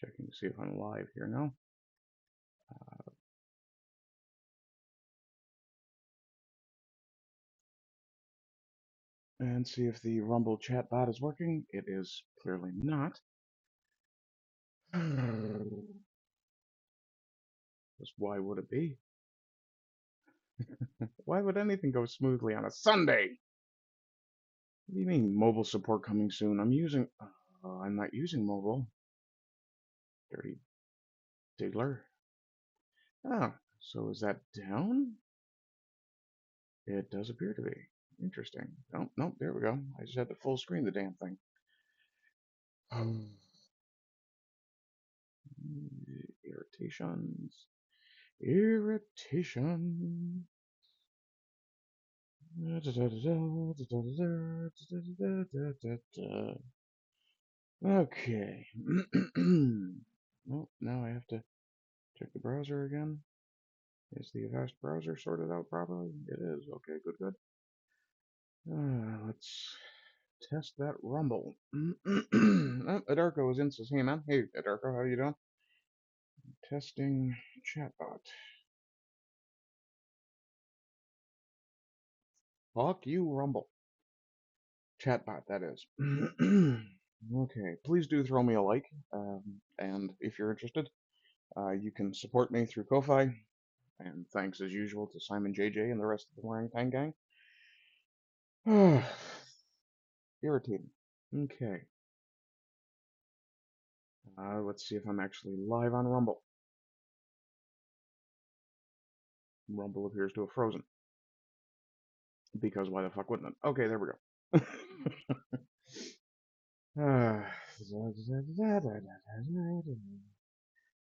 Checking to see if I'm live here now. And see if the Rumble chat bot is working. It is clearly not. Just why would it be? Why would anything go smoothly on a Sunday? What do you mean, mobile support coming soon? I'm not using mobile. Dirty diggler. Oh, so is that down? It does appear to be. Interesting. Oh, no, there we go. I just had to full screen the damn thing. Irritations. Irritation. Okay. Well, now I have to check the browser again. Is the Avast browser sorted out properly? It is. Okay, good, good. Let's test that Rumble. Oh, Adarko is in, says, hey man. Hey, Adarko, how you doing? Testing chatbot. Fuck you, Rumble. Chatbot, that is. Okay, please do throw me a like, and if you're interested, you can support me through Ko-Fi, and thanks as usual to Simon JJ and the rest of the Orangutan gang. Irritating. Okay, let's see if I'm actually live on Rumble. Rumble appears to have frozen. Because why the fuck wouldn't it? Okay, there we go.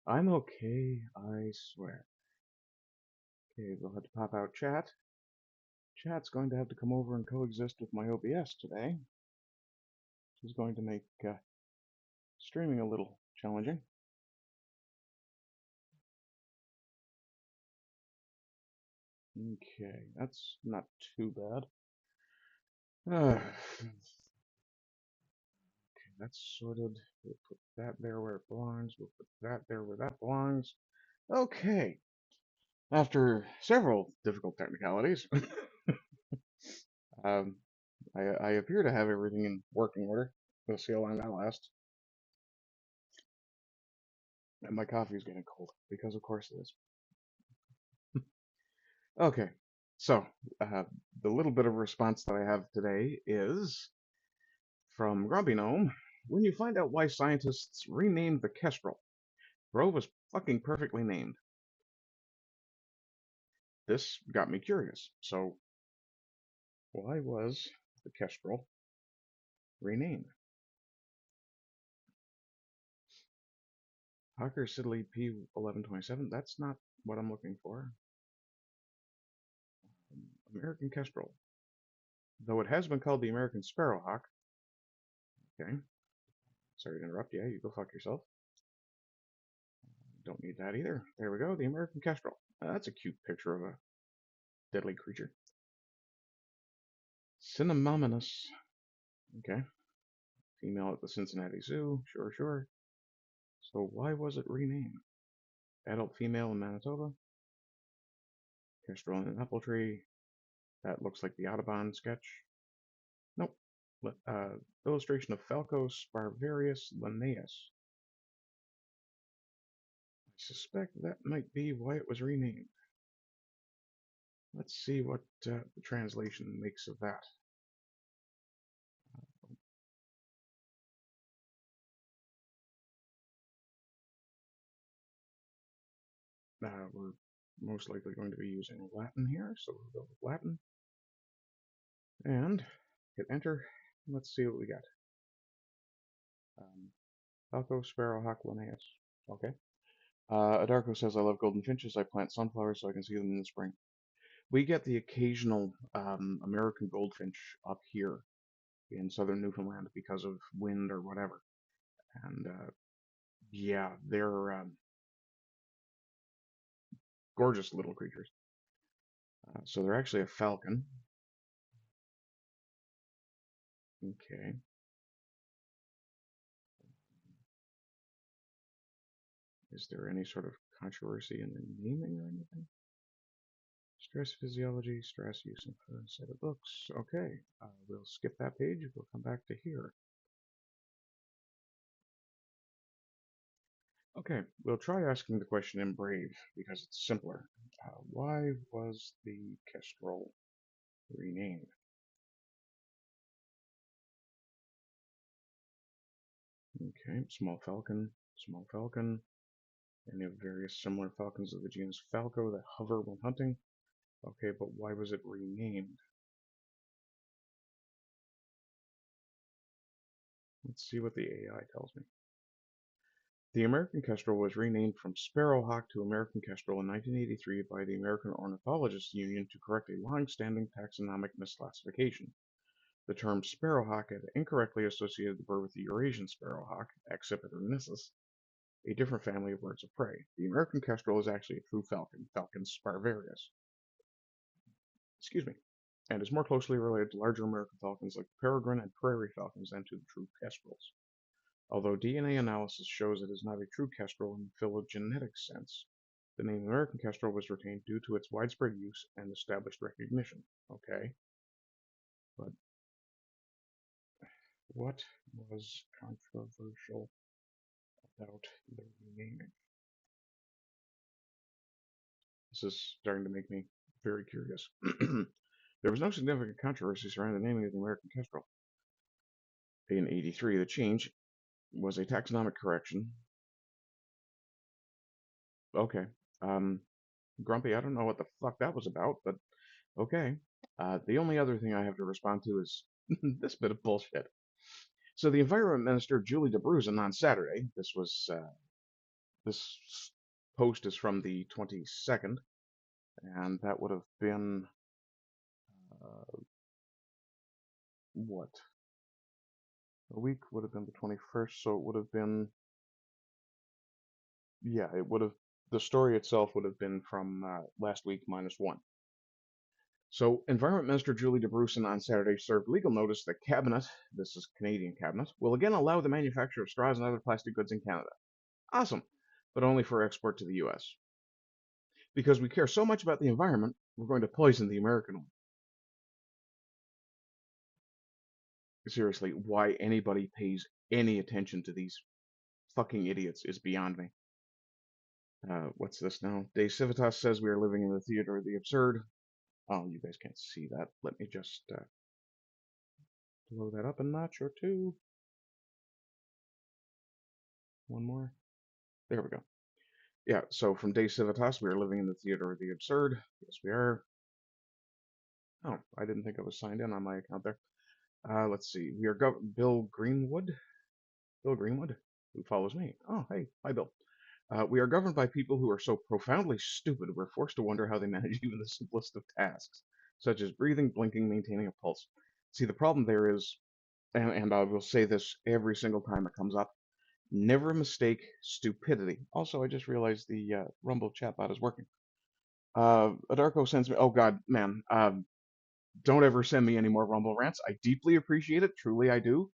I'm okay, I swear. Okay, we'll have to pop out chat. Chat's going to have to come over and coexist with my OBS today. Which is going to make streaming a little challenging. Okay, that's not too bad. Okay, that's sorted. We'll put that there where it belongs. We'll put that there where that belongs. Okay. After several difficult technicalities, um, I appear to have everything in working order. We'll see how long that lasts. And my coffee is getting cold, because of course it is. Okay, so the little bit of response that I have today is from Grumpy Gnome. When you find out why scientists renamed the kestrel, Bro was fucking perfectly named. This got me curious. So, why was the kestrel renamed? Hawker Siddeley P1127, that's not what I'm looking for. American kestrel. Though it has been called the American sparrowhawk. Okay. Sorry to interrupt. Yeah, you go fuck yourself. Don't need that either. There we go. The American kestrel. That's a cute picture of a deadly creature. Cinnamominus. Okay. Female at the Cincinnati Zoo. Sure, sure. So why was it renamed? Adult female in Manitoba. Kestrel in an apple tree. That looks like the Audubon sketch. Nope. Illustration of Falco sparvarius linnaeus. I suspect that might be why it was renamed. Let's see what the translation makes of that. We're most likely going to be using Latin here, so we'll go with Latin. And hit enter. Let's see what we got. Falco sparrowhawk linnaeus. Okay. Adarko says, I love golden finches. I plant sunflowers so I can see them in the spring. We get the occasional American goldfinch up here in southern Newfoundland because of wind or whatever. And yeah, they're gorgeous little creatures. So they're actually a falcon. Okay. Is there any sort of controversy in the naming or anything? Stress physiology, stress use in a set of books. Okay, we'll skip that page. We'll come back to here. Okay, we'll try asking the question in Brave because it's simpler. Why was the Kestrel renamed? Okay, small falcon, any of various similar falcons of the genus Falco that hover when hunting. Okay, but why was it renamed? Let's see what the AI tells me. The American kestrel was renamed from sparrowhawk to American kestrel in 1983 by the American Ornithologists Union to correct a long-standing taxonomic misclassification. The term sparrowhawk had incorrectly associated the bird with the Eurasian sparrowhawk, Accipiter nissus, a different family of birds of prey. The American kestrel is actually a true falcon, Falcons sparvarius, excuse me, and is more closely related to larger American falcons like peregrine and prairie falcons than to the true kestrels. Although DNA analysis shows it is not a true kestrel in the phylogenetic sense, the name American kestrel was retained due to its widespread use and established recognition. Okay, but what was controversial about the renaming? This is starting to make me very curious. There was no significant controversy surrounding the naming of the American kestrel. In '83, the change was a taxonomic correction. Okay. Grumpy, I don't know what the fuck that was about, but okay. The only other thing I have to respond to is this bit of bullshit. So the Environment Minister, Julie DeBruzen, on Saturday, this post is from the 22nd, and that would have been, uh, what? A week would have been the 21st, so it would have been, yeah, it would have, the story itself would have been from last week -1. So, Environment Minister Julie DeBruson on Saturday served legal notice that Cabinet, this is Canadian Cabinet, will again allow the manufacture of straws and other plastic goods in Canada. Awesome, but only for export to the US. Because we care so much about the environment, we're going to poison the American one. Seriously, why anybody pays any attention to these fucking idiots is beyond me. What's this now? De Civitas says we are living in the theater of the absurd. Oh, you guys can't see that. Let me just blow that up a notch or two. One more. There we go. Yeah, so from De Civitas, we are living in the theater of the absurd. Yes, we are. Oh, I didn't think I was signed in on my account there. Let's see. We are Bill Greenwood. Bill Greenwood, who follows me. Oh, hey, hi, Bill. We are governed by people who are so profoundly stupid we're forced to wonder how they manage even the simplest of tasks, such as breathing, blinking, maintaining a pulse. See, the problem there is, and I will say this every single time it comes up, never mistake stupidity. Also, I just realized the Rumble chatbot is working. Adarko sends me, oh god, man, don't ever send me any more Rumble rants. I deeply appreciate it, truly I do.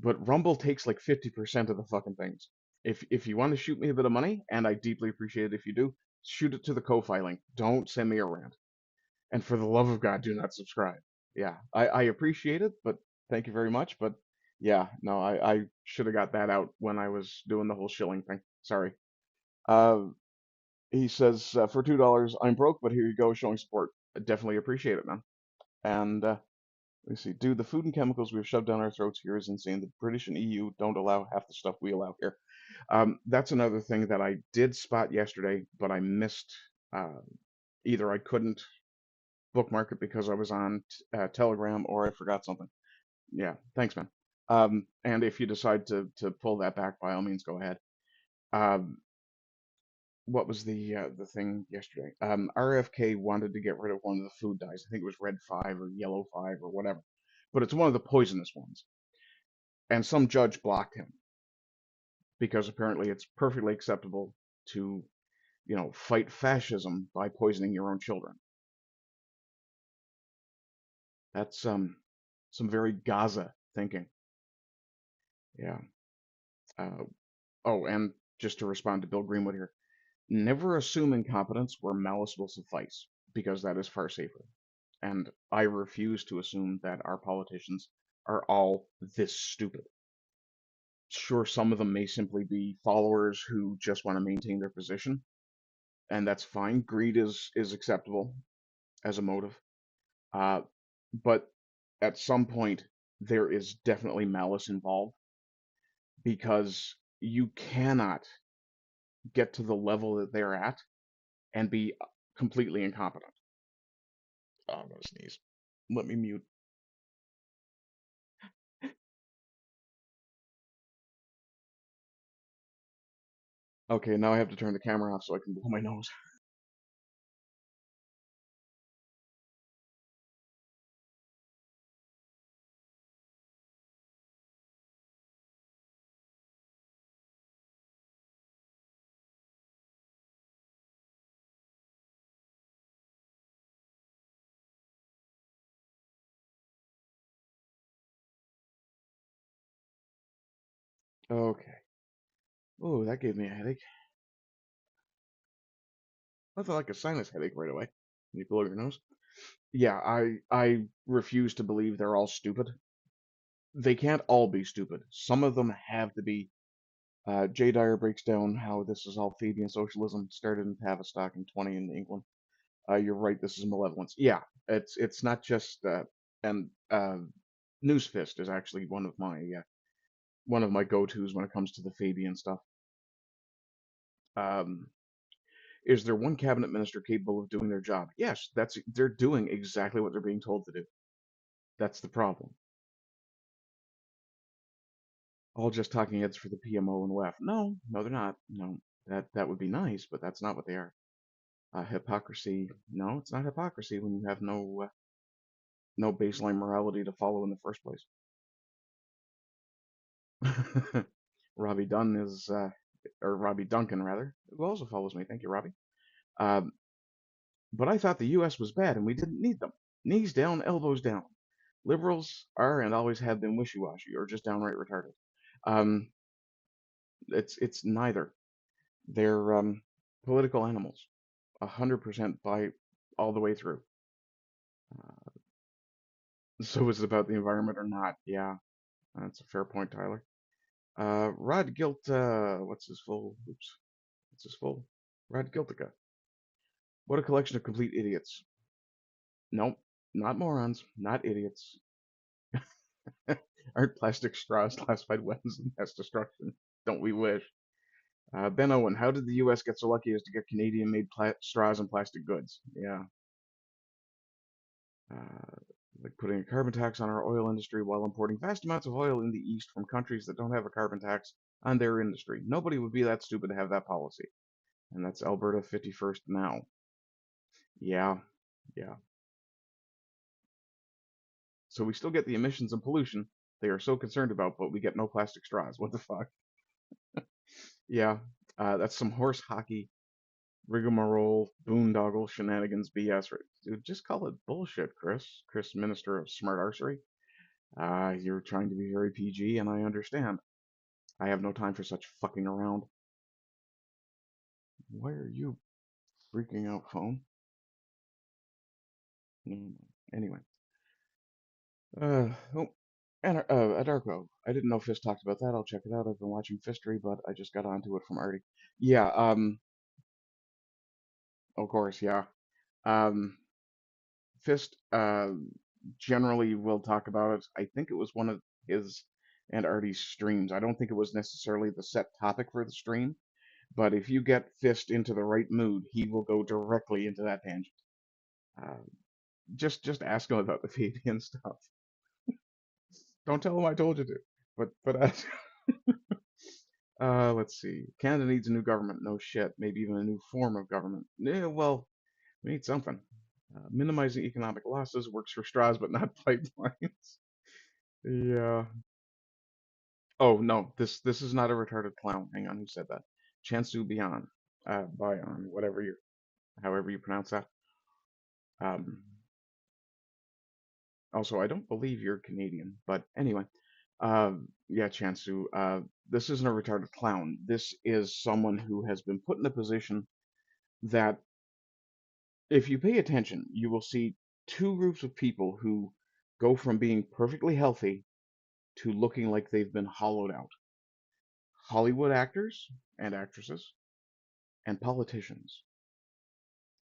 But Rumble takes like 50% of the fucking things. If you want to shoot me a bit of money, and I deeply appreciate it if you do, shoot it to the Ko-Fi link. Don't send me a rant. And for the love of God, do not subscribe. Yeah, I appreciate it, but thank you very much. But yeah, no, I should have got that out when I was doing the whole shilling thing. Sorry. Uh, he says, for $2, I'm broke, but here you go, showing support. I definitely appreciate it, man. And let me see. Dude, the food and chemicals we've shoved down our throats here is insane. The British and EU don't allow half the stuff we allow here. That's another thing that I did spot yesterday, but I missed. Either I couldn't bookmark it because I was on Telegram, or I forgot something. Yeah, thanks, man. And if you decide to pull that back, by all means, go ahead. Um, what was the thing yesterday? RFK wanted to get rid of one of the food dyes. I think it was red 5 or yellow 5 or whatever, but it's one of the poisonous ones. And some judge blocked him because apparently it's perfectly acceptable to, fight fascism by poisoning your own children. That's some very Gaza thinking. Yeah. Oh, and just to respond to Bill Greenwood here. Never assume incompetence where malice will suffice, because that is far safer. And I refuse to assume that our politicians are all this stupid. Sure, some of them may simply be followers who just want to maintain their position, and that's fine. Greed is acceptable as a motive. Uh, but at some point, there is definitely malice involved because you cannot get to the level that they're at and be completely incompetent. Oh, I'm gonna sneeze. Let me mute. Okay, now I have to turn the camera off so I can blow my nose. Okay. Oh, that gave me a headache. Nothing like a sinus headache right away. Can you blow your nose? Yeah, I refuse to believe they're all stupid. They can't all be stupid. Some of them have to be. GETTR breaks down how this is all Fabian socialism, started in Tavistock in 20 in England. You're right, this is malevolence. Yeah, it's not just and Newsfist is actually one of my go-tos when it comes to the Fabian stuff. Um, is there one cabinet minister capable of doing their job? Yes, they're doing exactly what they're being told to do. That's the problem. All just talking heads for the PMO and WEF. No, no, they're not. No, that would be nice, but that's not what they are. Hypocrisy. No, it's not hypocrisy when you have no baseline morality to follow in the first place. Robbie Dunn is, or Robbie Duncan rather, who also follows me. Thank you, Robbie. Um, but I thought the U.S. was bad and we didn't need them. Knees down, elbows down. Liberals are and always have been wishy-washy or just downright retarded. Um, it's neither. They're political animals, 100% by all the way through. Uh, so is it about the environment or not? Yeah, that's a fair point, Tyler. Rod Gilt, what's his full? Oops, what's his full? Rod Giltica. What a collection of complete idiots. Nope, not morons, not idiots. Aren't plastic straws classified weapons of mass destruction? Don't we wish? Ben Owen, how did the U.S. get so lucky as to get Canadian-made straws and plastic goods? Yeah, uh, like putting a carbon tax on our oil industry while importing vast amounts of oil in the East from countries that don't have a carbon tax on their industry. Nobody would be that stupid to have that policy. And that's Alberta 51st now. Yeah, yeah. So we still get the emissions and pollution they are so concerned about, but we get no plastic straws. What the fuck? Yeah, that's some horse hockey rigmarole, boondoggle, shenanigans, BS. Right? Dude, just call it bullshit, Chris. Chris, Minister of Smart Archery. You're trying to be very PG, and I understand. I have no time for such fucking around. Why are you freaking out, phone? Anyway. Oh, and Adarko. I didn't know Fist talked about that. I'll check it out. I've been watching Fistery, but I just got onto it from Artie. Yeah, of course, yeah. Um, Fist generally will talk about it. I think it was one of his and Artie's streams. I don't think it was necessarily the set topic for the stream, but if you get Fist into the right mood, he will go directly into that tangent. Uh, just ask him about the Fabian stuff. Don't tell him I told you to. But ask. Let's see. Canada needs a new government. No shit. Maybe even a new form of government. Yeah, well, we need something. Minimizing economic losses works for straws, but not pipelines. Yeah. Oh no, this is not a retarded clown. Hang on, who said that? Chansu Bian, Bion, whatever you, however you pronounce that. Um, Also, I don't believe you're Canadian, but anyway, yeah, Chansu. this isn't a retarded clown. This is someone who has been put in a position that, if you pay attention, you will see two groups of people who go from being perfectly healthy to looking like they've been hollowed out. Hollywood actors and actresses and politicians.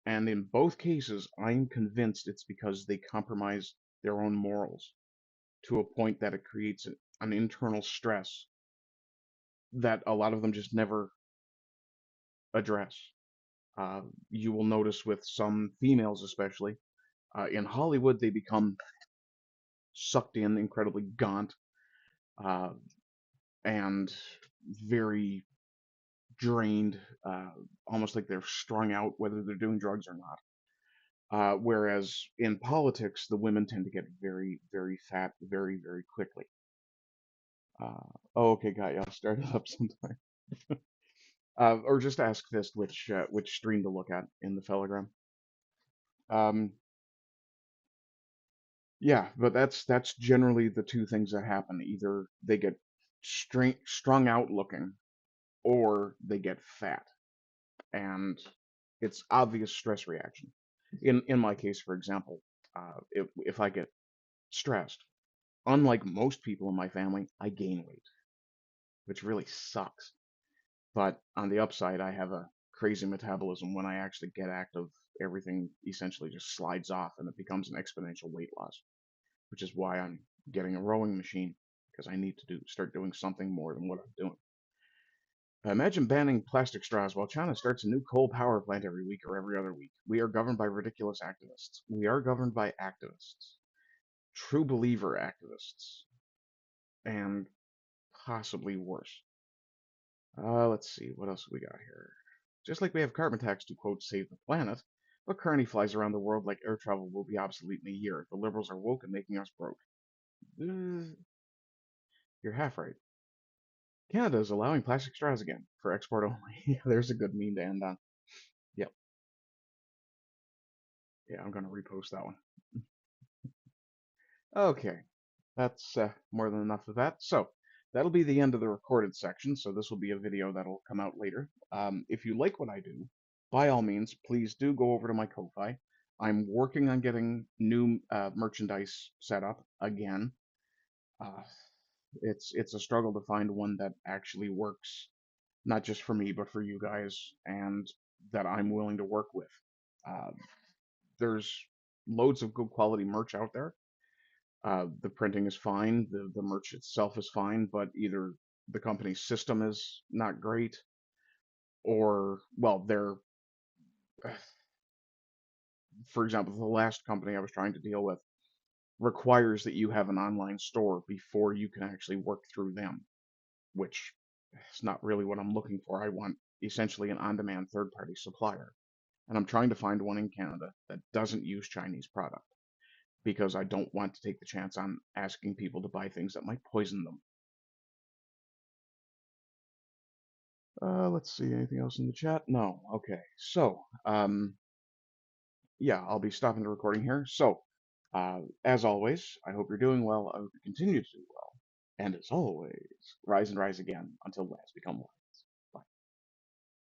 And in both cases, I'm convinced it's because they compromise their own morals to a point that it creates an internal stress that a lot of them just never address. Uh, you will notice with some females, especially in Hollywood, they become sucked in, incredibly gaunt, uh, and very drained, almost like they're strung out, whether they're doing drugs or not. Whereas in politics, the women tend to get very, very fat very, very quickly. Oh, okay, got you. I'll start it up sometime. Or just ask Fist which stream to look at in the Telegram. Um, yeah, but that's generally the two things that happen. Either they get strung out looking, or they get fat, and it's obvious stress reaction. In my case, for example, if I get stressed, unlike most people in my family, I gain weight, which really sucks. But on the upside, I have a crazy metabolism. When I actually get active, everything essentially just slides off and it becomes an exponential weight loss, which is why I'm getting a rowing machine, because I need to start doing something more than what I'm doing. Imagine banning plastic straws while China starts a new coal power plant every week or every other week. We are governed by ridiculous activists. We are governed by activists, true believer activists, and possibly worse. Let's see, what else we got here? Just like we have carbon tax to, quote, save the planet, but currently flies around the world like air travel will be obsolete in a year. The liberals are woke and making us broke. Uh, you're half right. Canada is allowing plastic straws again for export only. There's a good meme to end on. Yep. Yeah, I'm going to repost that one. Okay, that's more than enough of that. So that'll be the end of the recorded section. So this will be a video that'll come out later. If you like what I do, by all means, please do go over to my Ko-Fi. I'm working on getting new merchandise set up again. Uh, it's a struggle to find one that actually works, not just for me, but for you guys, and that I'm willing to work with. Uh, there's loads of good quality merch out there. The printing is fine, the merch itself is fine, but either the company's system is not great, or, well, they're, for example, the last company I was trying to deal with requires that you have an online store before you can actually work through them, which is not really what I'm looking for. I want essentially an on-demand third-party supplier. And I'm trying to find one in Canada that doesn't use Chinese product, because I don't want to take the chance on asking people to buy things that might poison them. Let's see, anything else in the chat? No. Okay. So, yeah, I'll be stopping the recording here. So, as always, I hope you're doing well. I hope you continue to do well. And as always, rise and rise again until last become one.